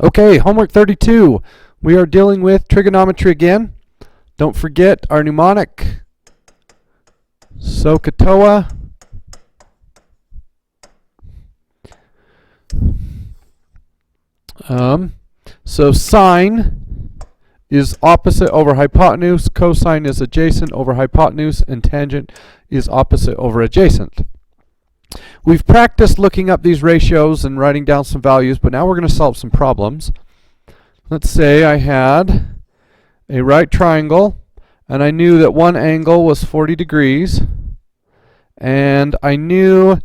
Okay, homework 32. We are dealing with trigonometry again. Don't forget our mnemonic, SOHCAHTOA. So sine is opposite over hypotenuse, cosine is adjacent over hypotenuse, and tangent is opposite over adjacent. We've practiced looking up these ratios and writing down some values, but now we're going to solve some problems. Let's say I had a right triangle, and I knew that one angle was 40 degrees, and I knew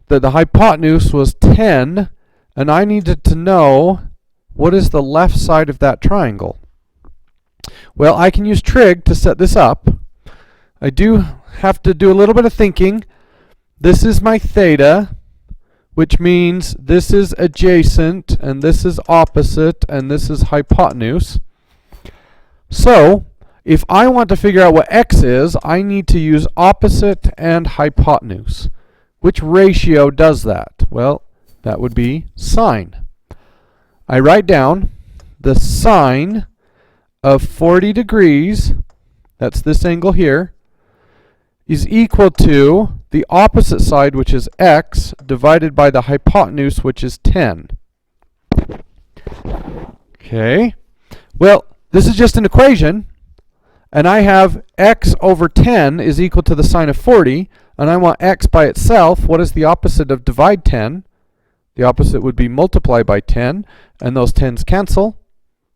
that the hypotenuse was 10, and I needed to know what is the left side of that triangle. Well, I can use trig to set this up. I do have to do a little bit of thinking. This is my theta, which means this is adjacent, and this is opposite, and this is hypotenuse. So, if I want to figure out what x is, I need to use opposite and hypotenuse. Which ratio does that? Well, that would be sine. I write down the sine of 40 degrees, that's this angle here, is equal to the opposite side, which is x, divided by the hypotenuse, which is 10. Okay. Well, this is just an equation, and I have x over 10 is equal to the sine of 40, and I want x by itself. What is the opposite of divide 10? The opposite would be multiply by 10, and those 10s cancel.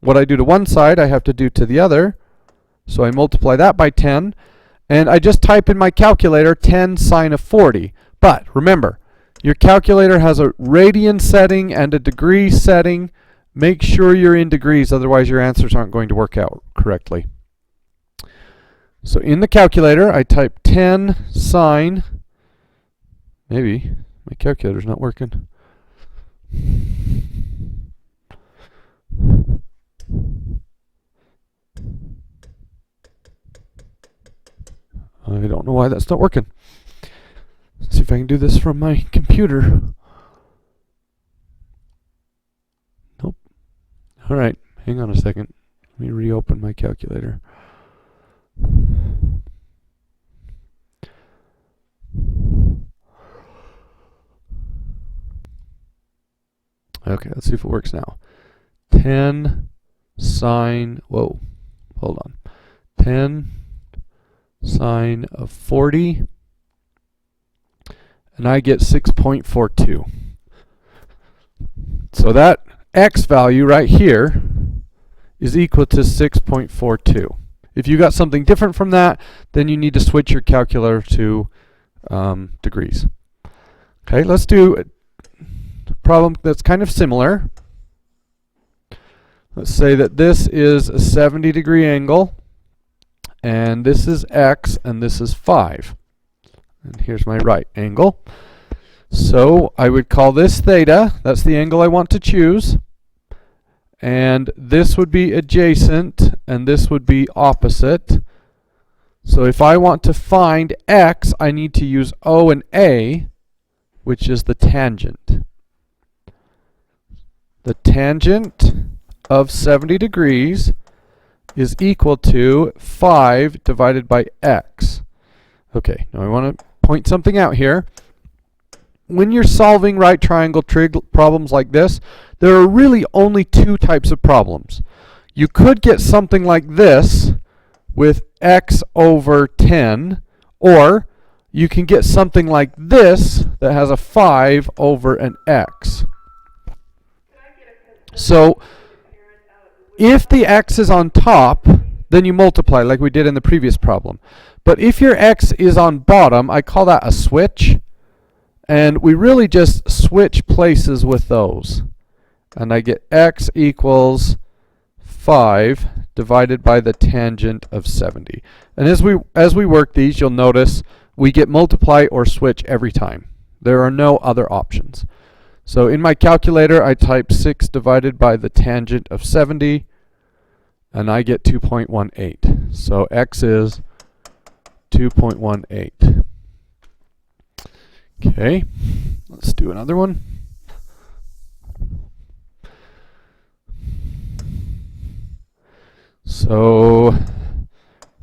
What I do to one side, I have to do to the other. So I multiply that by 10, and I just type in my calculator 10 sine of 40. But remember, your calculator has a radian setting and a degree setting. Make sure you're in degrees, otherwise your answers aren't going to work out correctly. So in the calculator, I type 10 sine, maybe my calculator's not working. I don't know why that's not working. Let's see if I can do this from my computer. Nope. All right, hang on a second. Let me reopen my calculator. Okay, let's see if it works now. 10 sine, whoa, hold on. 10 sine of 40, and I get 6.42. So that x value right here is equal to 6.42. If you got something different from that, then you need to switch your calculator to degrees. Okay, let's do a problem that's kind of similar. Let's say that this is a 70-degree angle, and this is x, and this is 5. And here's my right angle. So I would call this theta. That's the angle I want to choose. And this would be adjacent, and this would be opposite. So if I want to find x, I need to use O and A, which is the tangent. The tangent of 70 degrees is equal to 5 divided by x. Okay, now I want to point something out here. When you're solving right triangle trig problems like this, there are really only two types of problems. You could get something like this with x over 10, or you can get something like this that has a 5 over an x. So if the x is on top, then you multiply like we did in the previous problem. But if your x is on bottom, I call that a switch. And we really just switch places with those. And I get x equals 5 divided by the tangent of 70. And as we work these, you'll notice we get multiply or switch every time. There are no other options. So in my calculator, I type 6 divided by the tangent of 70, and I get 2.18. So x is 2.18. Okay, let's do another one. So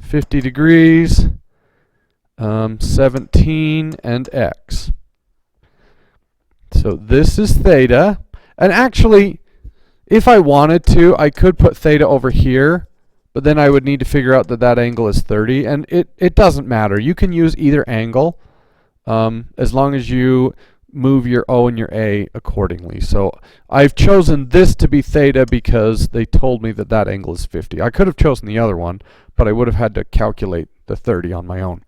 50 degrees, 17 and x. So this is theta. And actually, if I wanted to, I could put theta over here, but then I would need to figure out that that angle is 30. And it doesn't matter. You can use either angle as long as you move your O and your A accordingly. So I've chosen this to be theta because they told me that that angle is 50. I could have chosen the other one, but I would have had to calculate the 30 on my own.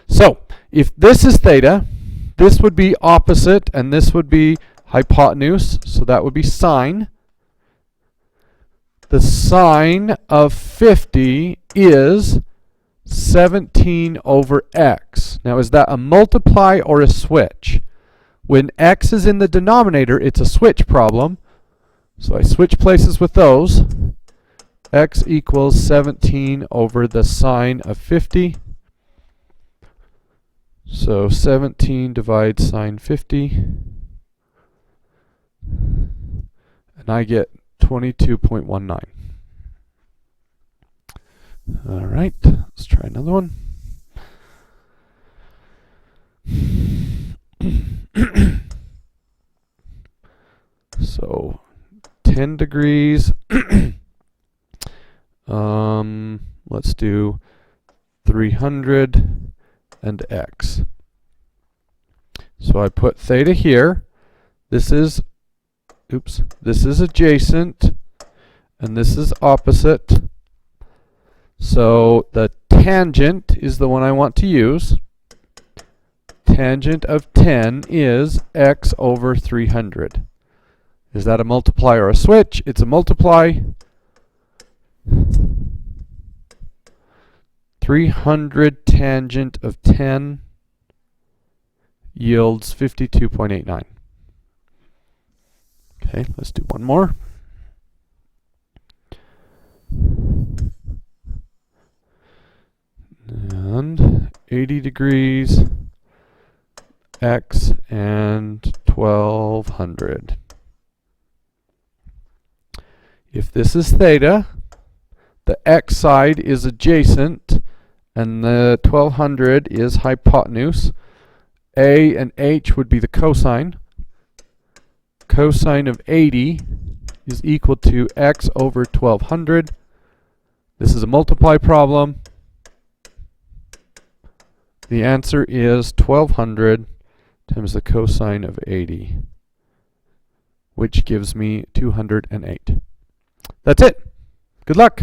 So if this is theta, this would be opposite and this would be hypotenuse, so that would be sine. The sine of 50 is 17 over x. Now is that a multiply or a switch? When x is in the denominator, it's a switch problem. So I switch places with those. X equals 17 over the sine of 50. So 17 divides sine 50. And I get 22.19. All right, let's try another one. So 10 degrees. Let's do 300 and x. So I put theta here. This is adjacent and this is opposite. So the tangent is the one I want to use. Tangent of 10 is x over 300. Is that a multiply or a switch? It's a multiply. 300 tangent of 10 yields 52.89. Okay, let's do one more. And 80 degrees, x, and 1200. If this is theta, the x side is adjacent, and the 1200 is hypotenuse. A and h would be the cosine. Cosine of 80 is equal to x over 1200. This is a multiply problem. The answer is 1200 times the cosine of 80, which gives me 208. That's it. Good luck.